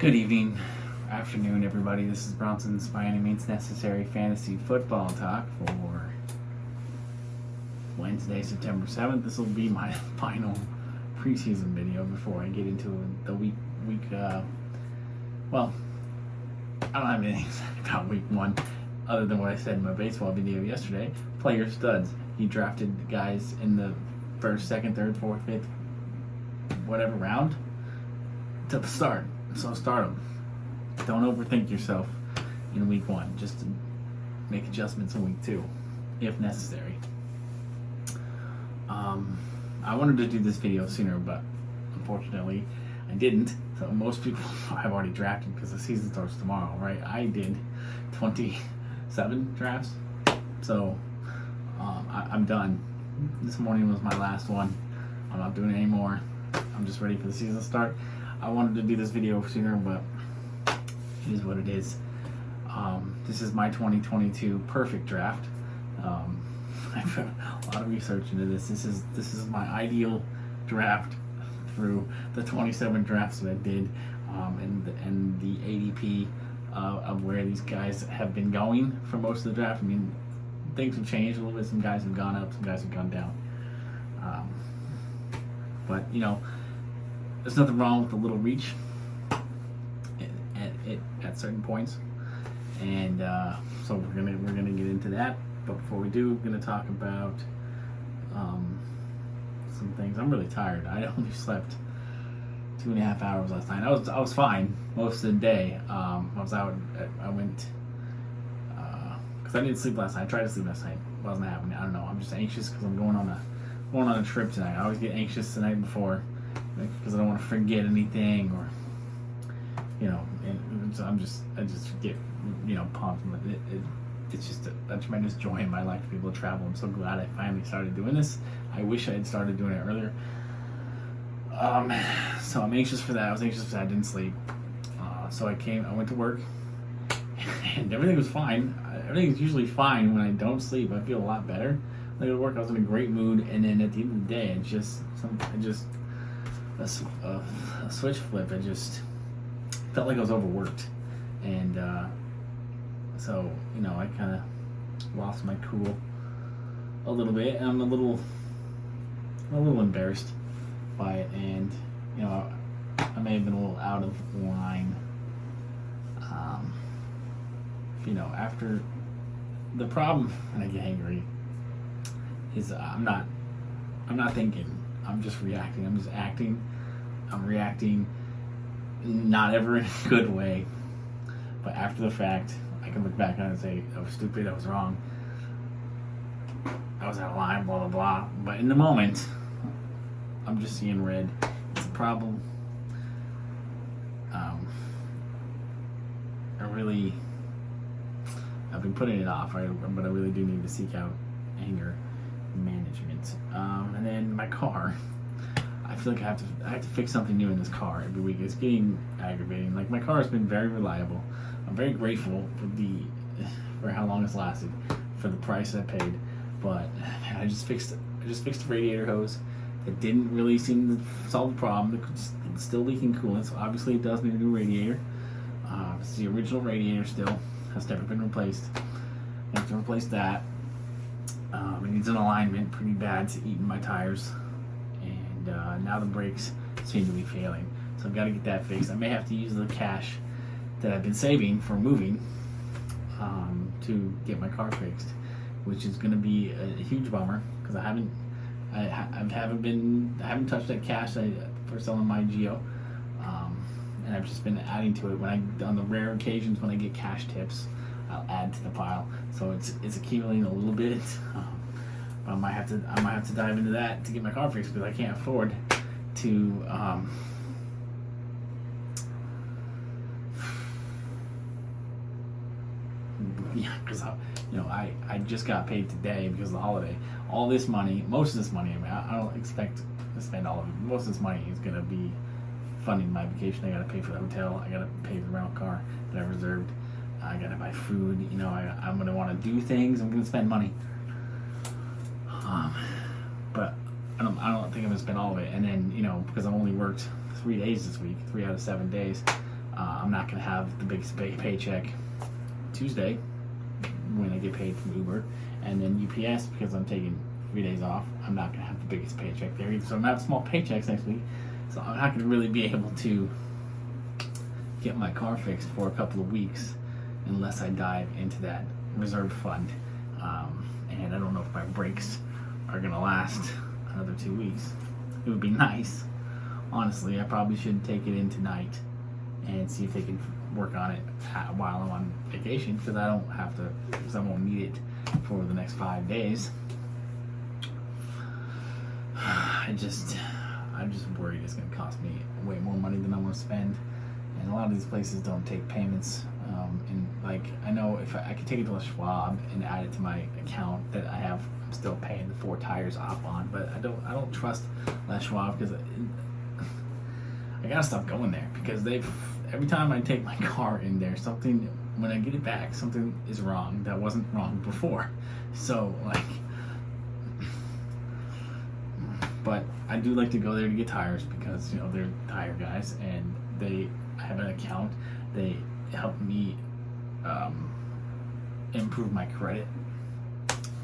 Good evening, afternoon, everybody. This is Bronsons by any means necessary fantasy football talk for Wednesday, September 7th. This will be my final preseason video before I get into the week. Well, I don't have anything to say about week one other than what I said in my baseball video yesterday. Player studs. He drafted guys in the first, second, third, fourth, fifth, whatever round to start. So start them. Don't overthink yourself in week one. Just to make adjustments in week two, if necessary. I wanted to do this video sooner, but unfortunately I didn't. So most people have already drafted because the season starts tomorrow, right? I did 27 drafts. So I'm done. This morning was my last one. I'm not doing it anymore. I'm just ready for the season to start. I wanted to do this video sooner, but it is what it is. This is my 2022 perfect draft. I've done a lot of research into this. This is my ideal draft through the 27 drafts that I did, and the ADP of where these guys have been going for most of the draft. I mean, things have changed a little bit. Some guys have gone up, some guys have gone down. But you know, there's nothing wrong with a little reach at certain points, and so we're gonna get into that. But before we do, we're gonna talk about some things. I'm really tired. I only slept 2.5 hours last night. I was fine most of the day. I went because I didn't sleep last night. I tried to sleep last night. It wasn't happening. I don't know. I'm just anxious because I'm going on a trip tonight. I always get anxious the night before because I don't want to forget anything, or you know, and so I just get, you know, pumped. It's just a tremendous joy in my life to be able to travel. I'm so glad I finally started doing this. I wish I had started doing it earlier. So I'm anxious for that. I was anxious for that. I didn't sleep. So I went to work, and everything was fine. Everything's usually fine when I don't sleep. I feel a lot better. When I go to work, I was in a great mood, and then at the end of the day, a switch flip. I just felt like I was overworked, and so you know, I kind of lost my cool a little bit, and I'm a little embarrassed by it, and you know, I may have been a little out of line. You know, after the problem, and I get angry, is I'm not thinking. I'm just reacting. I'm just acting. I'm reacting, not ever in a good way. But after the fact, I can look back on it and say, I was stupid, I was wrong, I was out of line, blah, blah, blah. But in the moment, I'm just seeing red. It's a problem. I've been putting it off, right? But I really do need to seek out anger management. And then my car, I feel like I have to fix something new in this car every week. It's getting aggravating. Like, my car has been very reliable. I'm very grateful for how long it's lasted, for the price I paid. But I just fixed the radiator hose. That didn't really seem to solve the problem. It's still leaking coolant, so obviously it does need a new radiator. It's the original radiator still, has never been replaced. I have to replace that. It needs an alignment pretty bad. It's eating my tires, and now the brakes seem to be failing. So I've got to get that fixed. I may have to use the cash that I've been saving for moving to get my car fixed, which is going to be a huge bummer because I haven't touched that cash for selling my Geo, and I've just been adding to it. On the rare occasions when I get cash tips, I'll add to the pile. So it's accumulating a little bit. I might have to dive into that to get my car fixed because I can't afford to. Yeah, because you know, I just got paid today because of the holiday. All this money, most of this money, I mean, I don't expect to spend all of it. Most of this money is going to be funding my vacation. I got to pay for the hotel. I got to pay for the rental car that I reserved. I got to buy food. You know, I'm going to want to do things. I'm going to spend money. But I don't think I'm going to spend all of it. And then, you know, because I've only worked 3 days this week, 3 out of 7 days, I'm not going to have the biggest paycheck Tuesday when I get paid from Uber, and then UPS, because I'm taking 3 days off, I'm not going to have the biggest paycheck there either. So I'm going to have small paychecks next week, so I'm not going to really be able to get my car fixed for a couple of weeks unless I dive into that reserve fund. And I don't know if my brakes are going to last another 2 weeks. It would be nice. Honestly, I probably should take it in tonight and see if they can work on it while I'm on vacation, because I don't have to, because I won't need it for the next 5 days. I'm just worried it's going to cost me way more money than I want to spend. And a lot of these places don't take payments. And like, I know if I could take it to a Schwab and add it to my account that I'm still paying the 4 tires off on, but I don't trust that Schwab, because I gotta stop going there, because every time I take my car in there, when I get it back, something is wrong that wasn't wrong before. So like, but I do like to go there to get tires, because they're tire guys and they have an account. They help me improve my credit.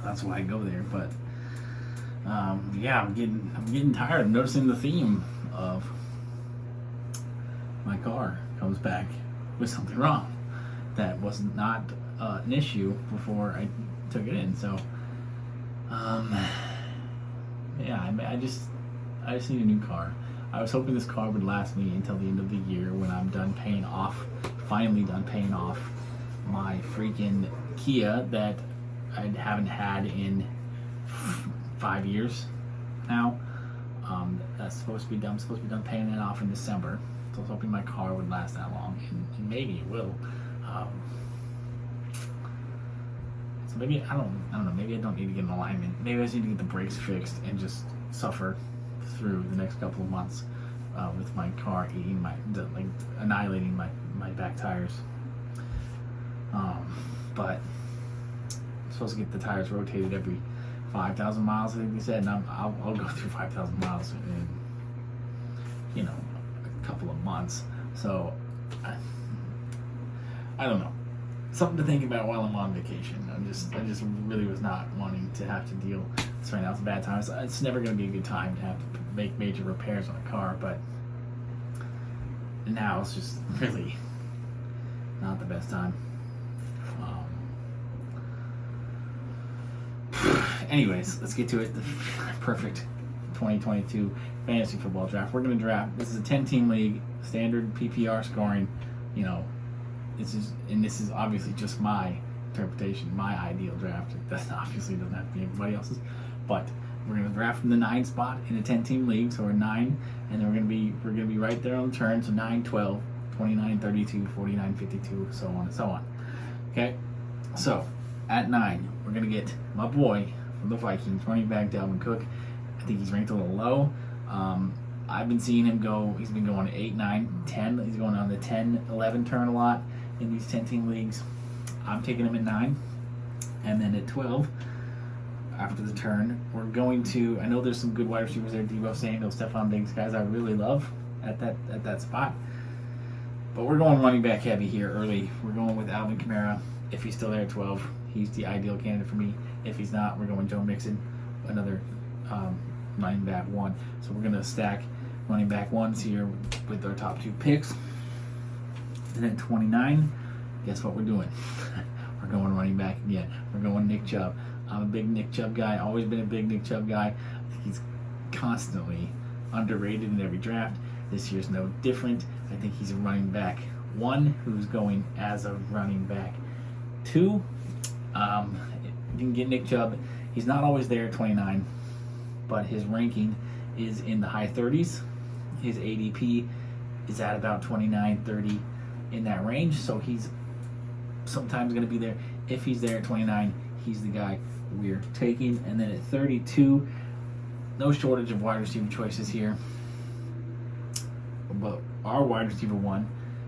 That's why I go there. But yeah, I'm getting tired of noticing the theme of my car comes back with something wrong that was not an issue before I took it in. So yeah, I just need a new car. I was hoping this car would last me until the end of the year, when I'm finally done paying off my freaking Kia that I haven't had in 5 years now. I'm supposed to be done paying it off in December. So I was hoping my car would last that long, and maybe it will. So maybe I don't know. Maybe I don't need to get an alignment. Maybe I just need to get the brakes fixed and just suffer through the next couple of months with my car annihilating my back tires. But I'm supposed to get the tires rotated every 5,000 miles, I think they said, and I'll go through 5,000 miles in a couple of months. So I don't know. Something to think about while I'm on vacation. I just really was not wanting to have to deal with this right now. It's a bad time. It's never going to be a good time to have to make major repairs on a car, but now it's just really not the best time. Anyways, let's get to it. The perfect 2022 fantasy football draft. We're going to draft. This is a 10-team league, standard PPR scoring. This is obviously just my interpretation, my ideal draft. That obviously doesn't have to be everybody else's. But we're going to draft from the 9 spot in a 10-team league, so we're 9, and then we're going to be right there on the turn. So 9, 12, 29, 32, 49, 52, so on and so on. Okay, so at 9, we're going to get my boy from the Vikings, running back Dalvin Cook. I think he's ranked a little low. I've been seeing him go. He's been going 8, 9, 10. He's going on the 10, 11 turn a lot in these 10-team leagues. I'm taking him at 9, and then at 12, after the turn, we're going to. I know there's some good wide receivers there: Deebo Samuel, Stephon Diggs, guys I really love at that spot. But we're going running back heavy here early. We're going with Alvin Kamara. If he's still there at 12, he's the ideal candidate for me. If he's not, we're going Joe Mixon, another running back 1. So we're going to stack running back 1s here with our top 2 picks. And at 29, guess what we're doing? We're going running back again. We're going Nick Chubb. I'm a big Nick Chubb guy. Always been a big Nick Chubb guy. I think he's constantly underrated in every draft. This year's no different. I think he's a running back 1 who's going as a running back 2. You can get Nick Chubb. He's not always there at 29, but his ranking is in the high 30s. His ADP is at about 29, 30 in that range. So he's sometimes going to be there. If he's there at 29, he's the guy we're taking. And then at 32, no shortage of wide receiver choices here. But our wide receiver 1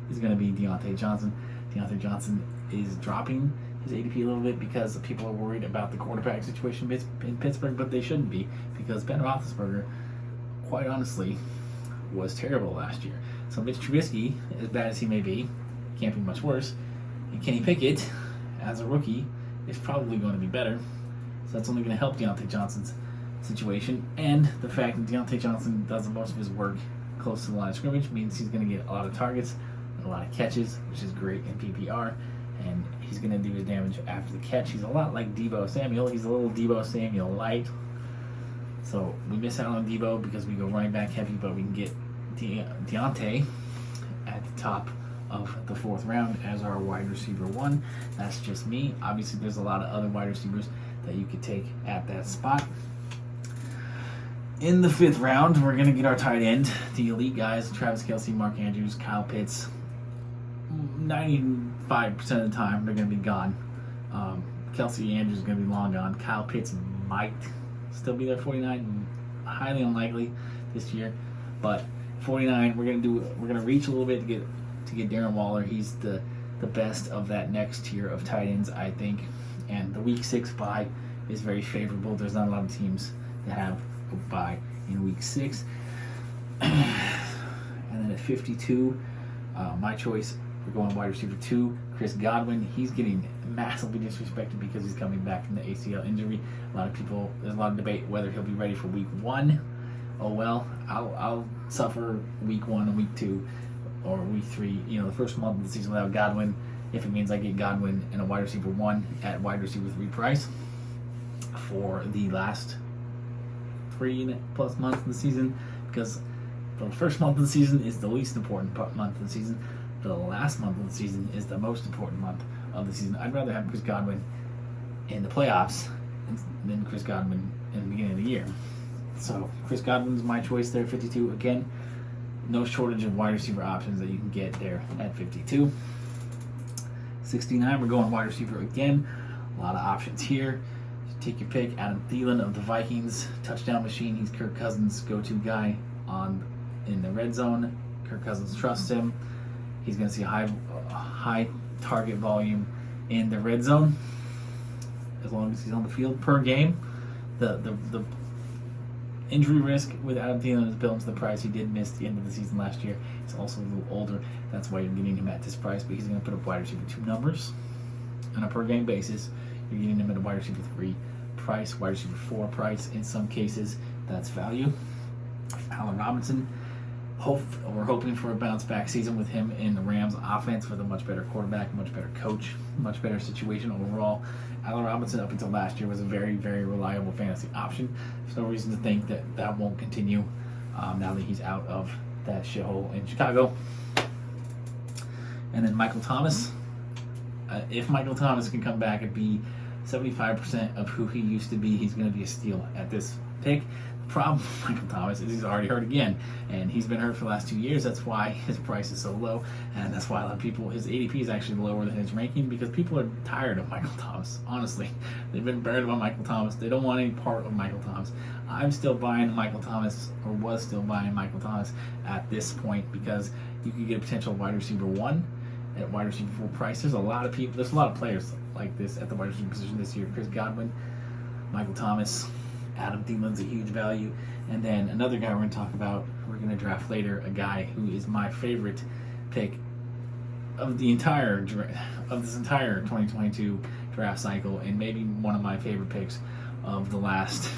is going to be Deontay Johnson. Deontay Johnson is dropping his ADP a little bit because people are worried about the quarterback situation in Pittsburgh, but they shouldn't be, because Ben Roethlisberger, quite honestly, was terrible last year. So Mitch Trubisky, as bad as he may be, can't be much worse. And Kenny Pickett, as a rookie, is probably going to be better. So that's only going to help Deontay Johnson's situation. And the fact that Deontay Johnson does most of his work close to the line of scrimmage means he's going to get a lot of targets and a lot of catches, which is great in PPR. And he's going to do his damage after the catch. He's a lot like Deebo Samuel. He's a little Deebo Samuel light. So we miss out on Deebo because we go running back heavy, but we can get Deontay at the top of the 4th round as our wide receiver 1. That's just me. Obviously, there's a lot of other wide receivers that you could take at that spot. In the 5th round, we're going to get our tight end, the elite guys, Travis Kelce, Mark Andrews, Kyle Pitts. 95% of the time, they're going to be gone. Kelce Andrews is going to be long gone. Kyle Pitts might still be there 49. Highly unlikely this year. But 49, we're going to reach a little bit to get Darren Waller. He's the best of that next tier of tight ends, I think. And the week 6 bye is very favorable. There's not a lot of teams that have a bye in week 6. And then at 52, my choice, we're going wide receiver 2, Chris Godwin. He's getting massively disrespected because he's coming back from the ACL injury. There's a lot of debate whether he'll be ready for week 1. Oh well, I'll suffer week 1 and week 2 or week 3. The first month of the season without Godwin, if it means I get Godwin and a wide receiver 1 at wide receiver 3 price for the last 3+ months of the season, because the first month of the season is the least important month of the season. The last month of the season is the most important month of the season. I'd rather have Chris Godwin in the playoffs than Chris Godwin in the beginning of the year. So Chris Godwin's my choice there, 52. Again, no shortage of wide receiver options that you can get there at 52. 69, we're going wide receiver again. A lot of options here. Take your pick. Adam Thielen of the Vikings, touchdown machine. He's Kirk Cousins' go-to guy in the red zone. Kirk Cousins trusts him. He's going to see a high target volume in the red zone as long as he's on the field per game. The injury risk with Adam Thielen is built into the price. He did miss the end of the season last year. He's also a little older. That's why you're getting him at this price, but he's going to put up wide receiver 2 numbers on a per game basis. You're getting him at a wide receiver 3 price, wide receiver 4 price. In some cases, that's value. Allen Robinson, we're hoping for a bounce back season with him in the Rams offense with a much better quarterback, much better coach, much better situation overall. Allen Robinson up until last year was a very, very reliable fantasy option. There's no reason to think that won't continue now that he's out of that shithole in Chicago. And then Michael Thomas. If Michael Thomas can come back and be 75% of who he used to be, he's going to be a steal at this pick. The problem with Michael Thomas is he's already hurt again, and he's been hurt for the last 2 years. That's why his price is so low, and that's why a lot of people, his ADP is actually lower than his ranking, because people are tired of Michael Thomas. Honestly, they've been burned by Michael Thomas. They don't want any part of Michael Thomas. I'm still buying Michael Thomas, or was still buying Michael Thomas at this point, because you could get a potential wide receiver 1 at wide receiver 4 price. There's a lot of players like this at the wide receiver position this year. Chris Godwin, Michael Thomas, Adam Thielen's a huge value. And then another guy we're going to talk about, we're going to draft later, a guy who is my favorite pick of this entire 2022 draft cycle, and maybe one of my favorite picks of the last,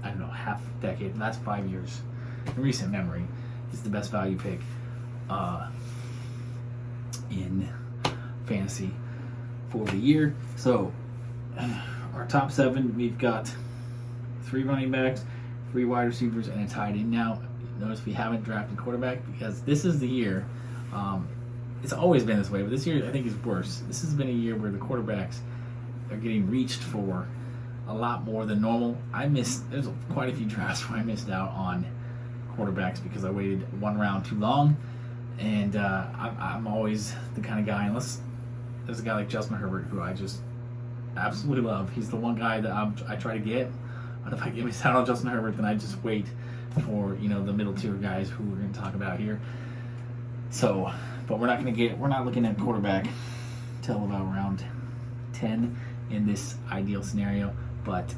half decade, last 5 years in recent memory. Is the best value pick in fantasy for the year. So our top 7, we've got 3 running backs, 3 wide receivers, and a tight end. Now, notice we haven't drafted quarterback because this is the year. It's always been this way, but this year I think is worse. This has been a year where the quarterbacks are getting reached for a lot more than normal. There's quite a few drafts where I missed out on quarterbacks because I waited 1 round too long. And I'm always the kind of guy, unless there's a guy like Justin Herbert, who I just absolutely love. He's the one guy that I try to get. But if I get missed out on Justin Herbert, then I just wait for the middle tier guys who we're going to talk about here. So, but we're not looking at quarterback till about round 10 in this ideal scenario. But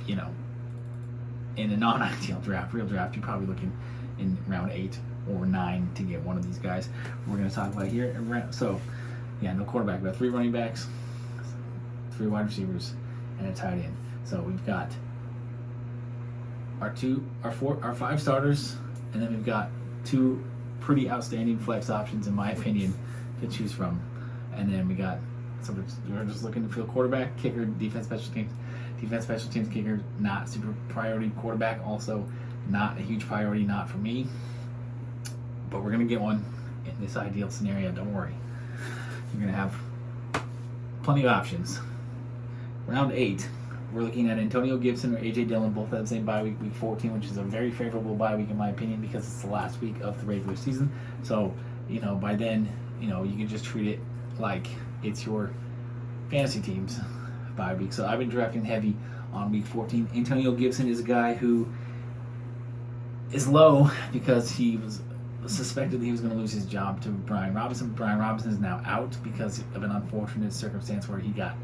in a non-ideal draft, real draft, you're probably looking in round 8 or 9 to get one of these guys we're going to talk about here. So, yeah, no quarterback. We got 3 running backs, 3 wide receivers, and a tight end. So we've got our 5 starters, and then we've got 2 pretty outstanding flex options, in my opinion, to choose from. And then we're just looking to fill quarterback, kicker, defense, special teams. Defense, special teams, kicker, not super priority. Quarterback, also not a huge priority, not for me. But we're going to get one in this ideal scenario, don't worry. You're going to have plenty of options. Round 8, we're looking at Antonio Gibson or A.J. Dillon, both have the same bye week, week 14, which is a very favorable bye week in my opinion because it's the last week of the regular season. So, by then, you can just treat it like it's your fantasy team's bye week. So I've been drafting heavy on week 14. Antonio Gibson is a guy who is low because he was suspected that he was going to lose his job to Brian Robinson. Brian Robinson is now out because of an unfortunate circumstance where he got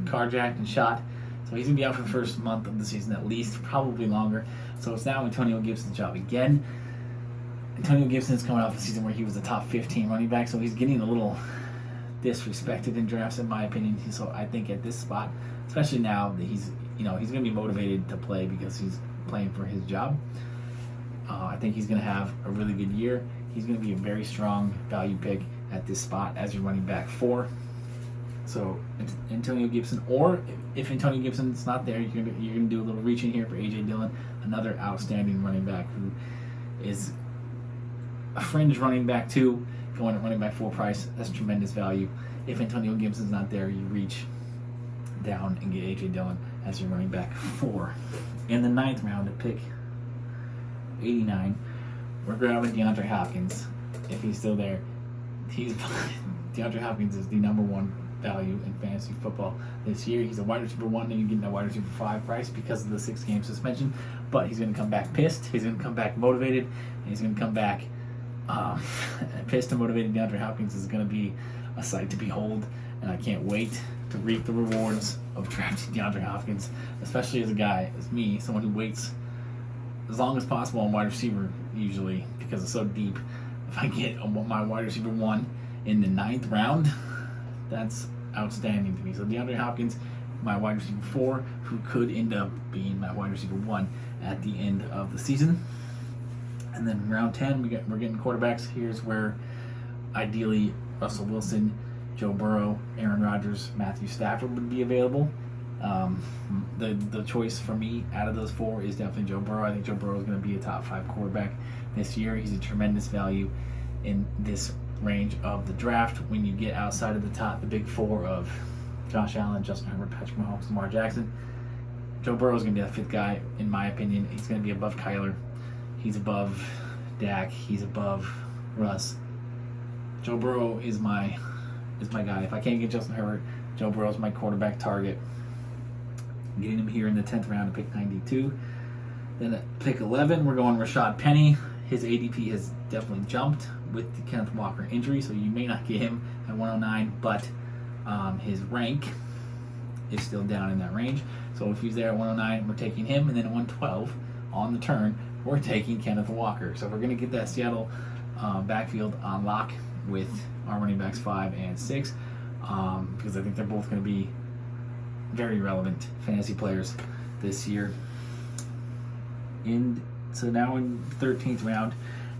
carjacked and shot. So he's going to be out for the first month of the season at least, probably longer. So it's now Antonio Gibson's job again. Antonio Gibson is coming off a season where he was a top 15 running back, so he's getting a little disrespected in drafts, in my opinion. So I think at this spot, especially now that he's going to be motivated to play because he's playing for his job. I think he's going to have a really good year. He's going to be a very strong value pick at this spot as your running back 4. So Antonio Gibson, or if Antonio Gibson's not there, you're going to do a little reaching here for A.J. Dillon, another outstanding running back who is a fringe running back 2, going at running back 4 price. That's tremendous value. If Antonio Gibson's not there, you reach down and get A.J. Dillon as your running back 4. In the 9th round, at pick 89, we're grabbing DeAndre Hopkins. If he's still there, DeAndre Hopkins is the number 1 value in fantasy football this year. He's a wide receiver 1, and you're getting a wide receiver 5 price because of the 6-game suspension. But he's going to come back pissed. He's going to come back motivated. And he's going to come back pissed and motivated. DeAndre Hopkins is going to be a sight to behold, and I can't wait to reap the rewards of drafting DeAndre Hopkins, especially as a guy, as me, someone who waits as long as possible on wide receiver, usually, because it's so deep. If I get my wide receiver 1 in the 9th round, that's outstanding to me. So DeAndre Hopkins, my wide receiver 4, who could end up being my wide receiver 1 at the end of the season. And then round 10, we're getting quarterbacks. Here's where ideally Russell Wilson, Joe Burrow, Aaron Rodgers, Matthew Stafford would be available. The choice for me out of those 4 is definitely Joe Burrow. I think Joe Burrow is going to be a top 5 quarterback this year. He's a tremendous value in this range of the draft. When you get outside of the big 4 of Josh Allen, Justin Herbert, Patrick Mahomes, Lamar Jackson, Joe Burrow is going to be that 5th guy, in my opinion. He's going to be above Kyler. He's above Dak. He's above Russ. Joe Burrow is my guy. If I can't get Justin Herbert, Joe Burrow is my quarterback target. I'm getting him here in the 10th round to pick 92. Then at pick 11, we're going Rashad Penny. His ADP has definitely jumped with the Kenneth Walker injury, so you may not get him at 109, but his rank is still down in that range. So if he's there at 109, we're taking him, and then at 112 on the turn, we're taking Kenneth Walker. So we're going to get that Seattle backfield on lock with our running backs 5 and 6, because I think they're both going to be very relevant fantasy players this year. So now in the 13th round,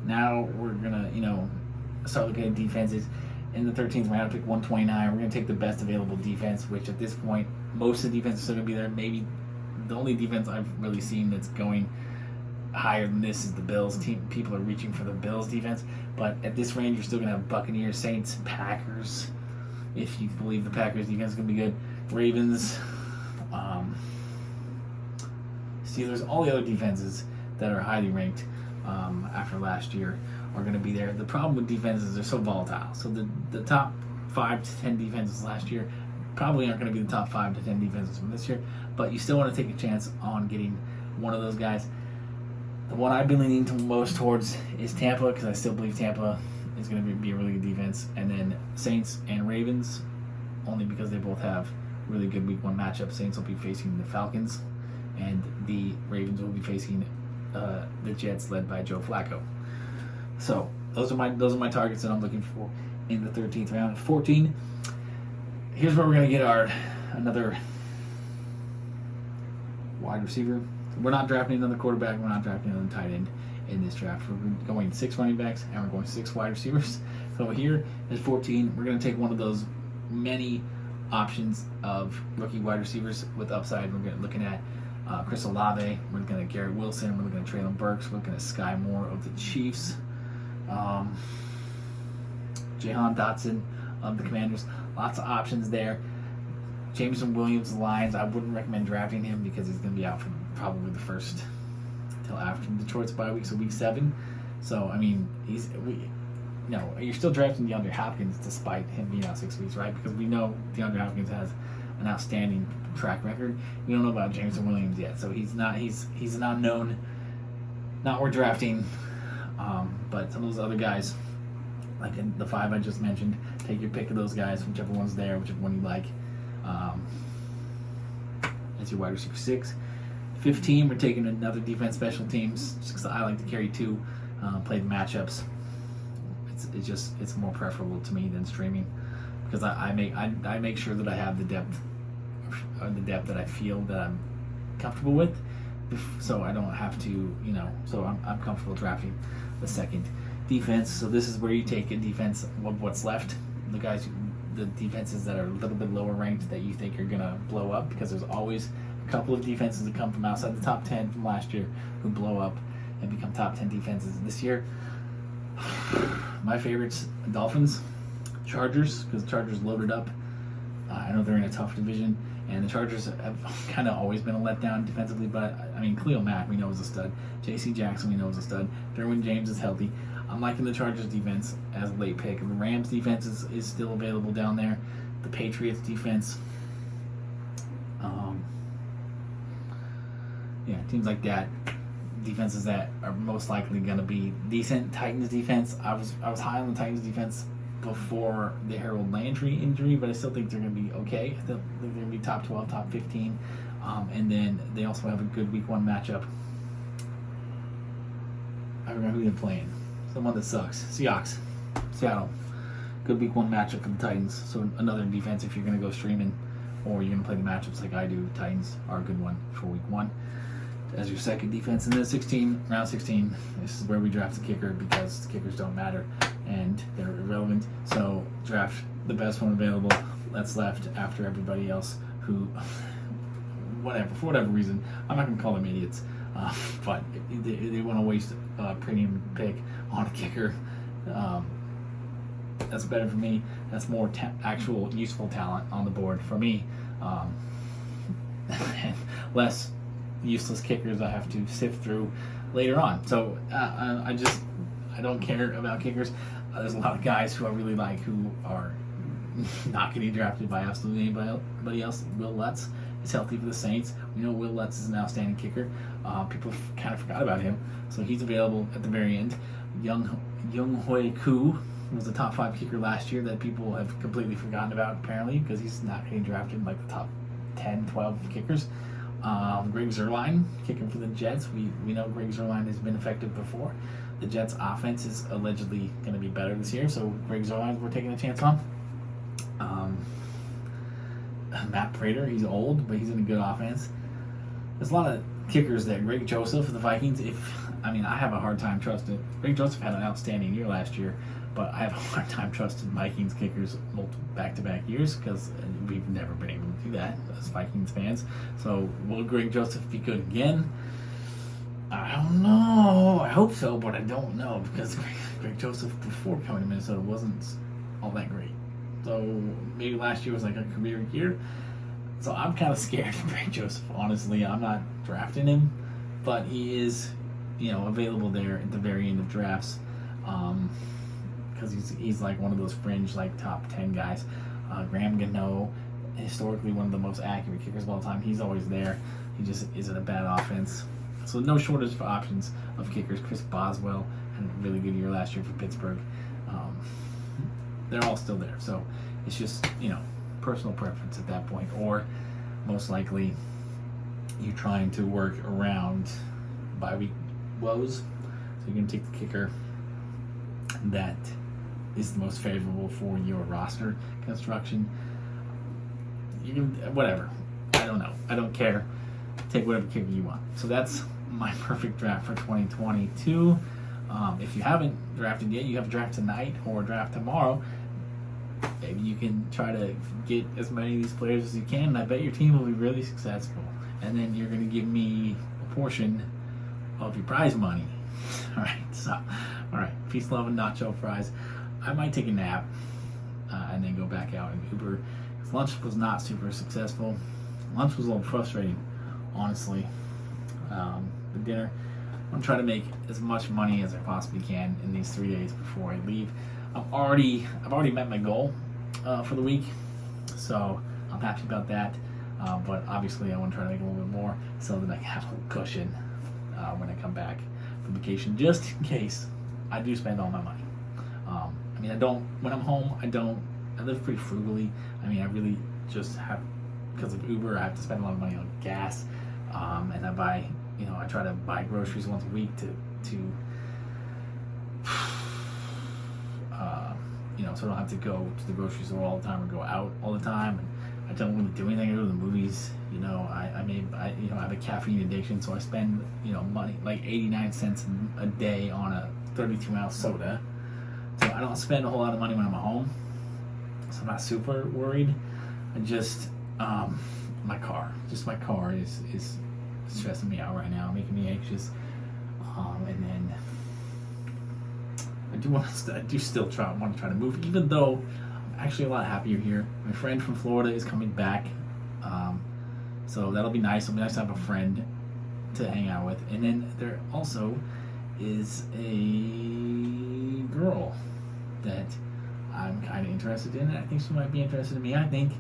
now we're going to, start looking at defenses. In the 13th round, pick 129. We're going to take the best available defense, which at this point, most of the defense is still going to be there. Maybe the only defense I've really seen that's going higher than this is the Bills. People are reaching for the Bills defense, but at this range, you're still going to have Buccaneers, Saints, Packers. If you believe the Packers defense is going to be good, Ravens, Steelers, all the other defenses that are highly ranked after last year are going to be there. The problem with defenses is they're so volatile. So the top 5 to 10 defenses last year probably aren't going to be the top 5 to 10 defenses from this year, but you still want to take a chance on getting one of those guys. The one I've been leaning most towards is Tampa, because I still believe Tampa is going to be a really good defense. And then Saints and Ravens, only because they both have really good week 1 matchups. Saints will be facing the Falcons, and the Ravens will be facing the Jets led by Joe Flacco. So those are my targets that I'm looking for in the 13th round. 14. Here's where we're gonna get another wide receiver. We're not drafting another quarterback. We're not drafting another tight end in this draft. We're going 6 running backs and we're going 6 wide receivers. So here is 14. We're going to take one of those many options of rookie wide receivers with upside. We're looking at Chris Olave. We're looking at Garrett Wilson. We're looking at Traylon Burks. We're looking at Sky Moore of the Chiefs. Jahan Dotson of the Commanders. Lots of options there. Jameson Williams, the Lions. I wouldn't recommend drafting him because he's going to be out for probably the first till after Detroit's bye week, so week 7. So I mean, you're still drafting DeAndre Hopkins despite him being out 6 weeks, right? Because we know DeAndre Hopkins has an outstanding track record. We don't know about Jameson Williams yet, so he's an unknown, not worth drafting. But some of those other guys, like in the 5 I just mentioned, take your pick of those guys, whichever one's there, whichever one you like. That's your wide receiver 6. 15, we're taking another defense special teams just because I like to carry 2, play the matchups. It's more preferable to me than streaming because I make sure that I have the depth that I feel that I'm comfortable with, so I don't have to, so I'm comfortable drafting the second defense. So this is where you take a defense, what's left, the defenses that are a little bit lower ranked that you think are gonna blow up, because there's always a couple of defenses that come from outside the top 10 from last year who blow up and become top 10 defenses this year. My favorites: Dolphins, Chargers, because the Chargers loaded up. I know they're in a tough division, and the Chargers have kind of always been a letdown defensively, but I mean, Khalil Mack we know is a stud. J.C. Jackson we know is a stud. Derwin James is healthy. I'm liking the Chargers defense as a late pick. The Rams defense is still available down there. The Patriots defense, teams like that, defenses that are most likely going to be decent. Titans defense, I was high on the Titans defense before the Harold Landry injury, but I still think they're going to be okay. I still think they're going to be top 12, top 15, and then they also have a good week 1 matchup. I remember who they're playing. Someone that sucks. Seattle. Good week 1 matchup for the Titans. So another defense if you're going to go streaming or you're going to play the matchups like I do. Titans are a good one for week 1. As your second defense. And then round 16, this is where we draft the kicker because the kickers don't matter and they're irrelevant. So draft the best one available that's left after everybody else who, for whatever reason, I'm not going to call them idiots, but they want to waste a premium pick on a kicker. That's better for me. That's more actual useful talent on the board for me. And less useless kickers I have to sift through later on. So I don't care about kickers. There's a lot of guys who I really like who are not getting drafted by absolutely anybody else. Will Lutz is healthy for the Saints. We know Will Lutz is an outstanding kicker. People kind of forgot about him, so he's available at the very end. Young Hui Koo was a top 5 kicker last year that people have completely forgotten about apparently because he's not getting drafted in like the top 10, 12 kickers. Greg Zuerlein kicking for the Jets. We know Greg Zuerlein has been effective before. The Jets' offense is allegedly going to be better this year, so Greg Zuerlein we're taking a chance on. Matt Prater, he's old, but he's in a good offense. There's a lot of kickers that Greg Joseph of the Vikings. I have a hard time trusting. Greg Joseph had an outstanding year last year, but I have a hard time trusting Vikings kickers back-to-back years because we've never been able to do that as Vikings fans. So will Greg Joseph be good again? I don't know. I hope so, but I don't know because Greg Joseph before coming to Minnesota wasn't all that great. So maybe last year was like a career year. So I'm kind of scared of Greg Joseph, honestly. I'm not drafting him, but he is, available there at the very end of drafts. Because he's like one of those fringe like top 10 guys. Graham Gano, historically one of the most accurate kickers of all time. He's always there. He just is in a bad offense. So no shortage of options of kickers. Chris Boswell had a really good year last year for Pittsburgh. They're all still there. So it's just, personal preference at that point. Or most likely you trying to work around bye week woes. So you're going to take the kicker that is the most favorable for your roster construction. You can, whatever. I don't know. I don't care. Take whatever kicker you want. So that's my perfect draft for 2022. If you haven't drafted yet, you have a draft tonight or a draft tomorrow. Maybe you can try to get as many of these players as you can, and I bet your team will be really successful. And then you're going to give me a portion of your prize money. All right. Peace, love, and nacho fries. I might take a nap and then go back out and Uber. Lunch was not super successful. Lunch was a little frustrating, honestly. The dinner, I'm going to try to make as much money as I possibly can in these 3 days before I leave. I've already met my goal for the week, so I'm happy about that. But obviously, I want to try to make a little bit more so that I can have a little cushion when I come back from vacation, just in case I do spend all my money. I mean, I don't. When I'm home, I live pretty frugally. I mean, I really just have, because of Uber, I have to spend a lot of money on gas, and I buy. I try to buy groceries once a week to so I don't have to go to the grocery store all the time or go out all the time. And I don't really do anything. I go to the movies. I have a caffeine addiction, so I spend money like 89 cents a day on a 32-ounce soda. So I don't spend a whole lot of money when I'm at home. So I'm not super worried. I just my car is stressing me out right now, making me anxious. And then I do still want to try to move, even though I'm actually a lot happier here. My friend from Florida is coming back, so that'll be nice. It'll be nice to have a friend to hang out with. And then there also is a girl that I'm kind of interested in, and I think she might be interested in me. I think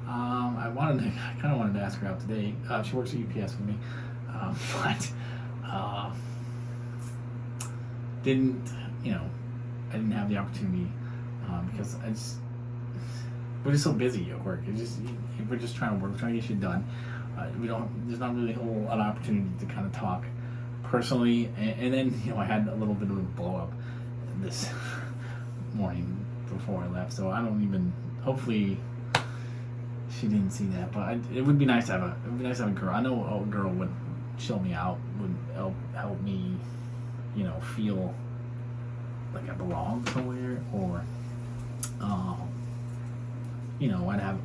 I kind of wanted to ask her out today. She works at UPS with me, but I didn't have the opportunity because we're just so busy at work. We're just trying to work, we're trying to get shit done. There's not really a whole lot of opportunity to kind of talk personally. And then I had a little bit of a blow up this morning before I left, so hopefully she didn't see that. But it would be nice to have a girl. I know a girl would chill me out, would help me, feel like I belong somewhere, or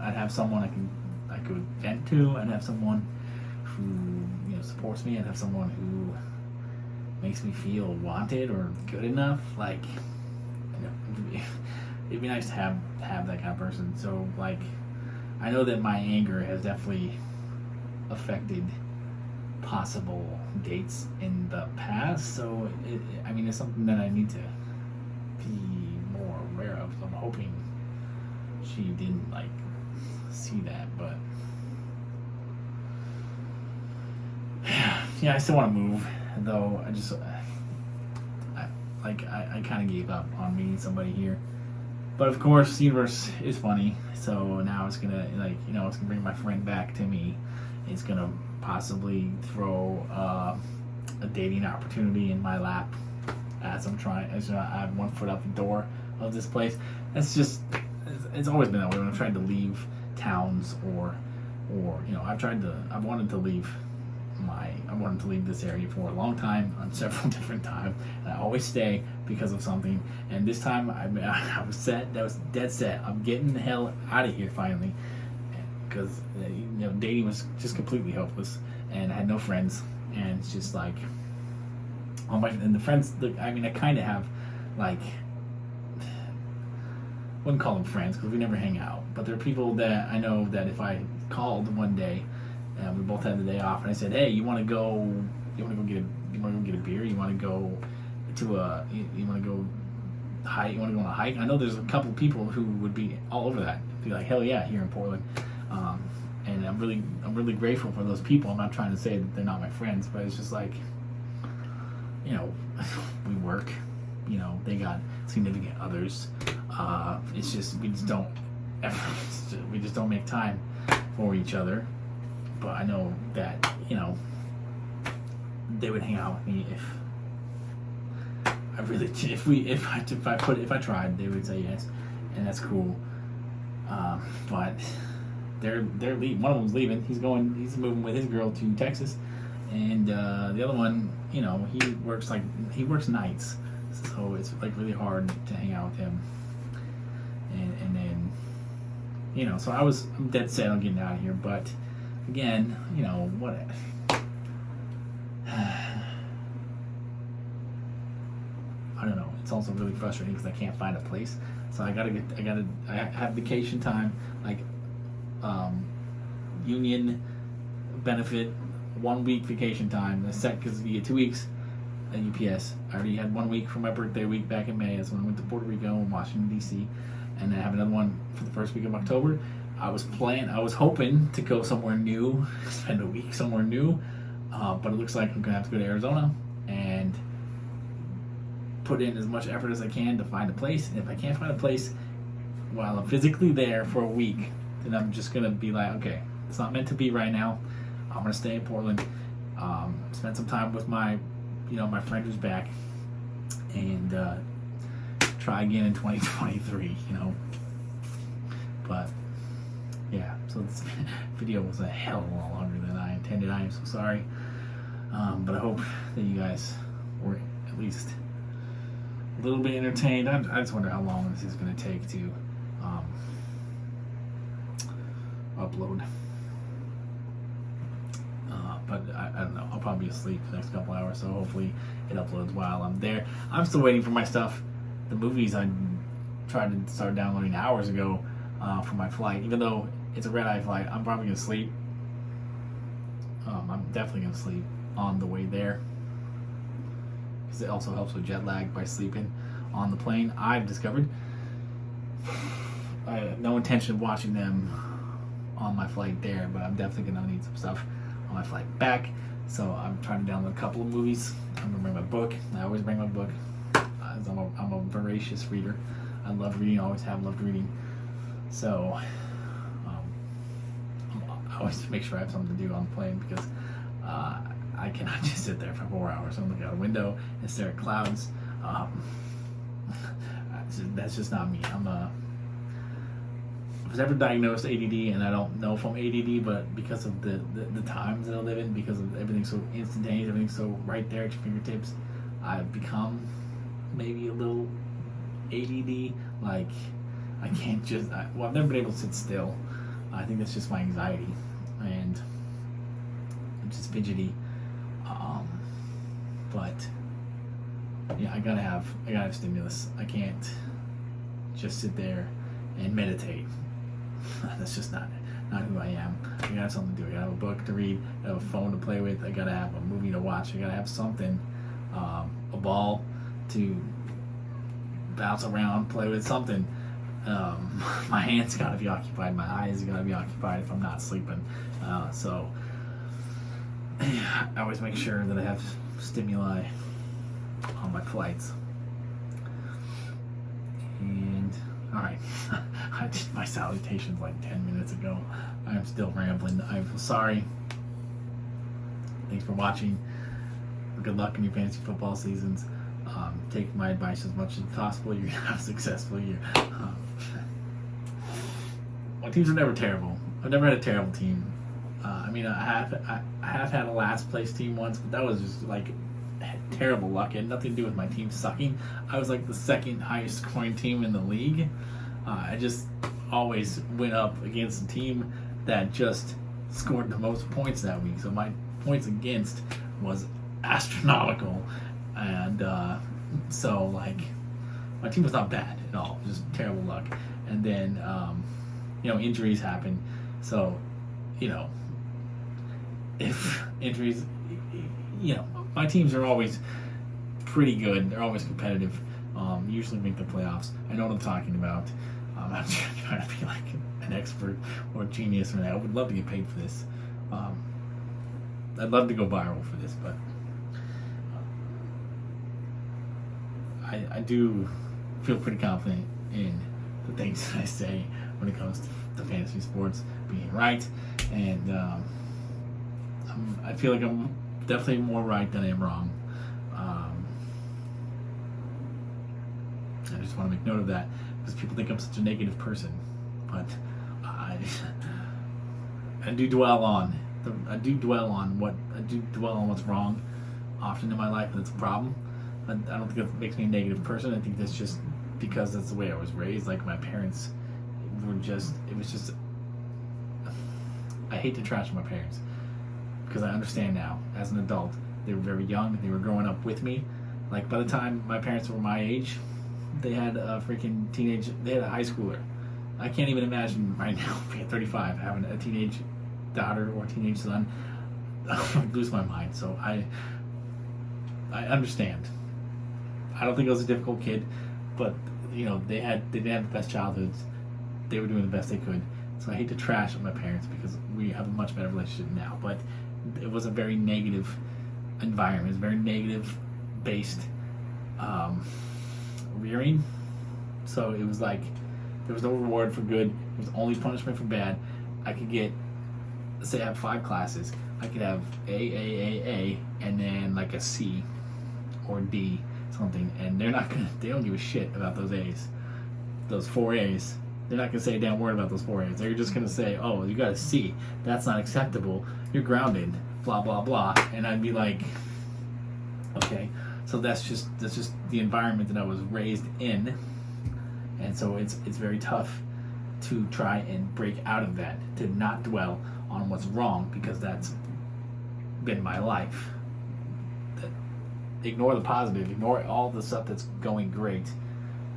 I'd have someone I could vent to. I'd have someone who supports me. I'd have someone who makes me feel wanted or good enough. Like, it'd be nice to have that kind of person. So I know that my anger has definitely affected possible dates in the past. So it's something that I need to be more aware of. So I'm hoping she didn't see that, but yeah, I still want to move, though. I kind of gave up on meeting somebody here. But of course, the universe is funny, so now it's gonna it's gonna bring my friend back to me. It's gonna possibly throw a dating opportunity in my lap as I have one foot out the door of this place. It's always been that way when I've tried to leave towns or I've wanted to leave this area for a long time, on several different times, and I always stay because of something. And this time I was set. That was dead set. I'm getting the hell out of here finally, because dating was just completely hopeless, and I had no friends. And it's just and the friends. I kind of have wouldn't call them friends because we never hang out, but there are people that I know that if I called one day and we both had the day off and I said, hey, you want to go get a beer, you want to go hike, you want to go on a hike? I know there's a couple people who would be all over that, be like, hell yeah, here in Portland. And I'm really grateful for those people. I'm not trying to say that they're not my friends, but it's just we work, they got significant others. It's just we just don't make time for each other. But I know that they would hang out with me I really, if I tried, they would say yes, and that's cool. But they're leaving. One of them's leaving. He's moving with his girl to Texas, and the other one, he works nights, so it's like really hard to hang out with him. And then, so I'm dead set on getting out of here. But again, what. I don't know. It's also really frustrating because I can't find a place. So I have vacation time, like union benefit, 1 week vacation time. The set because you get 2 weeks at UPS. I already had 1 week for my birthday week back in May. That's when I went to Puerto Rico and Washington D.C. And then I have another one for the first week of October. I was hoping to go somewhere new, spend a week somewhere new, but it looks like I'm gonna have to go to Arizona and put in as much effort as I can to find a place. And if I can't find a place while I'm physically there for a week, then I'm just gonna be like, okay, it's not meant to be right now. I'm gonna stay in Portland, spend some time with my friend who's back, and try again in 2023. But yeah, so this video was a hell of a lot longer than I intended. I am so sorry, but I hope that you guys were at least a little bit entertained. I just wonder how long this is going to take to upload. But I don't know. I'll probably be asleep the next couple hours, so hopefully it uploads while I'm there. I'm still waiting for my stuff. The movies I tried to start downloading hours ago for my flight. Even though it's a red-eye flight, I'm probably going to sleep. I'm definitely going to sleep on the way there, because it also helps with jet lag by sleeping on the plane. I've discovered I have no intention of watching them on my flight there, but I'm definitely going to need some stuff on my flight back. So I'm trying to download a couple of movies. I'm going to bring my book. I always bring my book. I'm a voracious reader. I love reading. I always have loved reading. So I always make sure I have something to do on the plane, because I cannot just sit there for 4 hours and look out a window and stare at clouds. That's just not me. I was ever diagnosed ADD, and I don't know if I'm ADD, but because of the times that I live in, because of everything's so instantaneous, everything's so right there at your fingertips, I've become maybe a little ADD. Like, I can't just, I've never been able to sit still. I think that's just my anxiety, and I'm just fidgety. But yeah, I gotta have stimulus. I can't just sit there and meditate. That's just not who I am. I gotta have something to do. I gotta have a book to read. I have a phone to play with. I gotta have a movie to watch. I gotta have something, a ball to bounce around, play with, something. My hands gotta be occupied. My eyes gotta be occupied if I'm not sleeping. So I always make sure that I have stimuli on my flights. And alright, I did my salutations like 10 minutes ago. I'm still rambling. I'm sorry. Thanks for watching. Good luck in your fantasy football seasons. Take my advice as much as possible. You're gonna have a successful year. My teams are never terrible. I've never had a terrible team. I have had a last place team once, but that was just like terrible luck. It had nothing to do with my team sucking. I was like the second highest scoring team in the league. I just always went up against a team that just scored the most points that week. So my points against was astronomical, and so like my team was not bad at all. Just terrible luck. And then injuries happen. So if injuries, my teams are always pretty good. They're always competitive. Usually make the playoffs. I know what I'm talking about. I'm not trying to be like an expert or a genius or that. I would love to get paid for this. I'd love to go viral for this, but I do feel pretty confident in the things that I say when it comes to fantasy sports being right, and I feel like I'm definitely more right than I am wrong. I just want to make note of that because people think I'm such a negative person, but I do dwell on what's wrong often in my life, and it's a problem. I don't think that makes me a negative person. I think that's just because that's the way I was raised. Like my parents I hate to trash my parents because I understand now as an adult. They were very young. They were growing up with me. Like by the time my parents were my age, they had a freaking teenage. They had a high schooler. I can't even imagine right now, being 35, having a teenage daughter or teenage son. I lose my mind. So I understand. I don't think I was a difficult kid, but they didn't have the best childhoods. They were doing the best they could. So I hate to trash on my parents because we have a much better relationship now. But it was a very negative environment. It was very negative based rearing. So it was like there was no reward for good. There was only punishment for bad. I could get, say I have 5 classes. I could have A, and then like a C or D something, and they don't give a shit about those A's, those 4 A's. They're not gonna say a damn word about those 4 A's. They're just gonna say, "Oh, you got a C. That's not acceptable. You're grounded." Blah blah blah. And I'd be like, "Okay." So that's just the environment that I was raised in, and so it's very tough to try and break out of that, to not dwell on what's wrong because that's been my life. Ignore the positive, ignore all the stuff that's going great,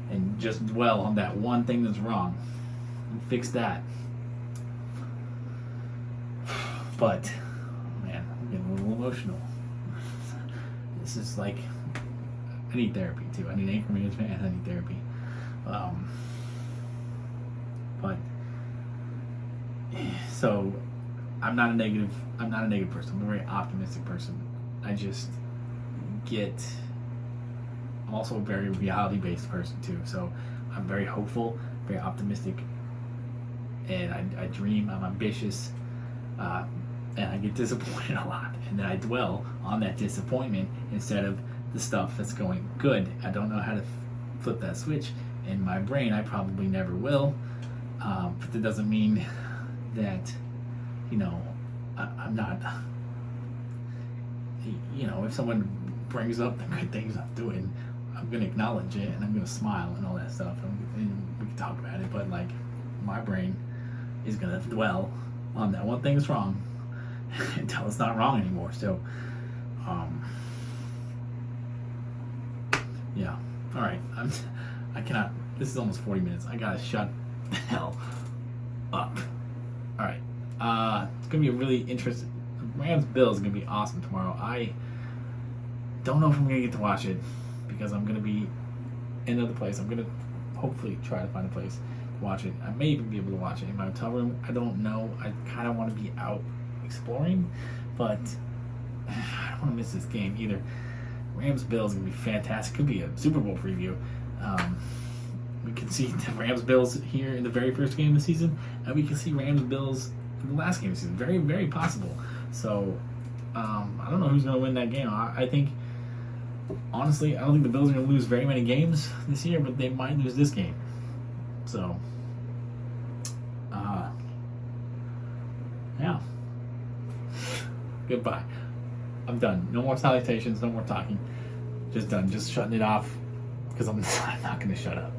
and just dwell on that one thing that's wrong and fix that. But man, I'm getting a little emotional. This is like, I need therapy too. I need anger management and I need therapy. But so I'm not a negative person. I'm a very optimistic person. I'm also a very reality-based person too. So I'm very hopeful, very optimistic, and I dream. I'm ambitious, and I get disappointed a lot, and then I dwell on that disappointment instead of the stuff that's going good. I don't know how to flip that switch in my brain. I probably never will, but that doesn't mean that I'm not. If someone brings up the good things I'm doing, I'm gonna acknowledge it and I'm gonna smile and all that stuff, and we can talk about it. But like, my brain is gonna dwell on that one thing that's wrong until it's not wrong anymore. So, yeah. All right. I cannot. This is almost 40 minutes. I gotta shut the hell up. All right. It's gonna be a really interesting. Rams Bills is gonna be awesome tomorrow. I don't know if I'm gonna get to watch it because I'm gonna be in another place. I'm gonna hopefully try to find a place to watch it. I may even be able to watch it in my hotel room. I don't know. I kind of want to be out exploring, but I don't want to miss this game either. Rams Bills is gonna be fantastic. Could be a Super Bowl preview. We can see the Rams Bills here in the very first game of the season, and we can see Rams Bills in the last game of the season. Very, very possible. So I don't know who's going to win that game. I think, honestly, I don't think the Bills are going to lose very many games this year, but they might lose this game. So, yeah. Goodbye. I'm done. No more salutations, no more talking. Just done. Just shutting it off because I'm not going to shut up.